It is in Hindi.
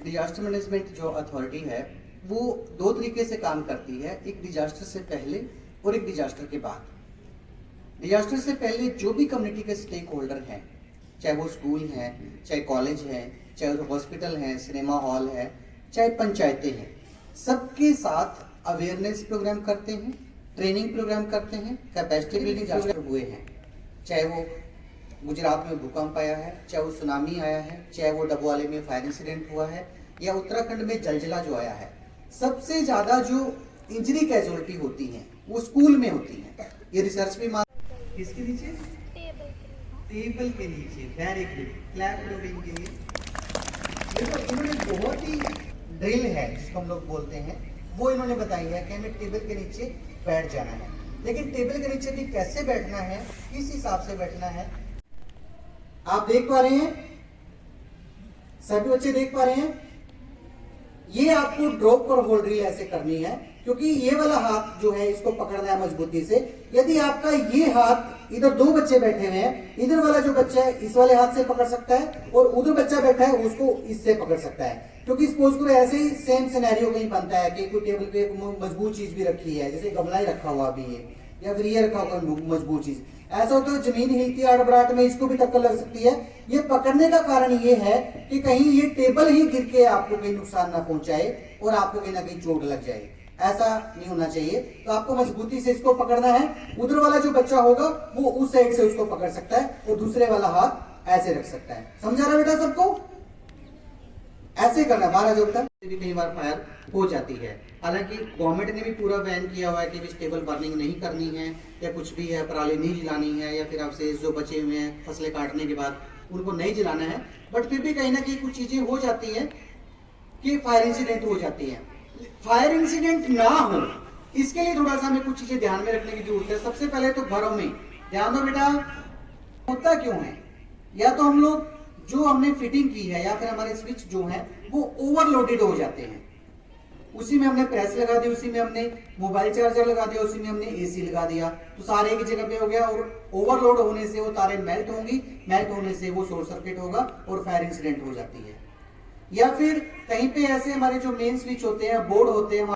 डिजास्टर मैनेजमेंट जो अथॉरिटी है वो दो तरीके से काम करती है, एक डिजास्टर से पहले और एक डिजास्टर के बाद। डिजास्टर से पहले जो भी कम्युनिटी के स्टेक होल्डर हैं, चाहे वो स्कूल हैं, चाहे कॉलेज हैं, चाहे वो हॉस्पिटल हैं, सिनेमा हॉल है, चाहे पंचायतें हैं, सबके साथ अवेयरनेस प्रोग्राम करते हैं, ट्रेनिंग प्रोग्राम करते हैं, कैपेसिटी बिल्डिंग डिजास्टर हुए हैं, चाहे वो गुजरात में भूकंप आया है, चाहे वो सुनामी आया है, चाहे वो डबवाली में फायर इंसिडेंट हुआ है, या उत्तराखंड में जलजिला जो आया है। सबसे ज्यादा जो इंजरी कैजुअलिटी होती है वो स्कूल में होती है। ये रिसर्च भी मान किसके नीचे? टेबल के नीचे। वेरी गुड, क्लैप करो इनके लिए। देखो इन्होंने बहुत ही ड्रिल है जिसको हम लोग बोलते हैं, वो इन्होंने बताई है कि हमें टेबल के नीचे बैठ जाना है। लेकिन टेबल के नीचे भी कैसे बैठना है, किस हिसाब से बैठना है, आप देख पा रहे हैं, सभी बच्चे देख पा रहे हैं। ये आपको ड्रॉप और होल्ड ड्रिल ऐसे करनी है, क्योंकि ये वाला हाथ जो है इसको पकड़ना है मजबूती से। यदि आपका ये हाथ, इधर दो बच्चे बैठे हुए हैं, इधर वाला जो बच्चा है इस वाले हाथ से पकड़ सकता है और उधर बच्चा बैठा है उसको इससे पकड़ सकता है। क्योंकि सपोज करो ऐसे ही सेम सिनेरियो कहीं बनता है कि कोई टेबल पे मजबूत चीज भी रखी है, जैसे गमला ही रखा हुआ अभी ये, या फिर ये रखा हुआ मजबूत चीज, ऐसा होता है जमीन हिलती है अड़बड़ाहट में, इसको भी टक्कर लग सकती है। ये पकड़ने का कारण ये है कि कहीं ये टेबल ही गिर के आपको कहीं नुकसान ना पहुंचाए और आपको कहीं ना कहीं चोट लग जाए, ऐसा नहीं होना चाहिए। तो आपको मजबूती से इसको पकड़ना है। उधर वाला जो बच्चा होगा वो उस साइड से उसको पकड़ सकता है और दूसरे वाला हाथ ऐसे रख सकता है। समझा रहा बेटा सबको? ऐसे करना। बाहर जो बेटा भी कई बार फायर हो जाती है। हालांकि गवर्नमेंट ने भी पूरा बैन किया हुआ है कि वेजिटेबल बर्निंग नहीं करनी है, या कुछ भी है पराली नहीं जलानी है, या फिर आपसे जो बचे हुए हैं फसलें काटने के बाद उनको नहीं जलाना है। बट फिर भी कहीं ना कहीं कुछ चीजें हो जाती हैं कि फायर इंसिडेंट हो जाती है। फायर इंसिडेंट ना हो इसके लिए थोड़ा सा हमें कुछ चीजें ध्यान में रखने की जरूरत है। सबसे पहले तो घरों में ध्यान दो बेटा, होता क्यों है, या तो हम लोग जो हमने फिटिंग की है या फिर हमारे स्विच जो है वो ओवरलोडेड हो जाते हैं। उसी में हमने प्रेस लगा दी, उसी में हमने मोबाइल चार्जर लगा दिया, उसी में हमने एसी लगा दिया, तो सारे एक जगह पे हो गया और ओवरलोड होने से वो तारें मेल्ट होंगी, मेल्ट होने से वो शॉर्ट सर्किट होगा और फायर इंसिडेंट हो जाती है। या फिर कहीं पे ऐसे हमारे जो मेन स्विच होते हैं, बोर्ड होते हैं,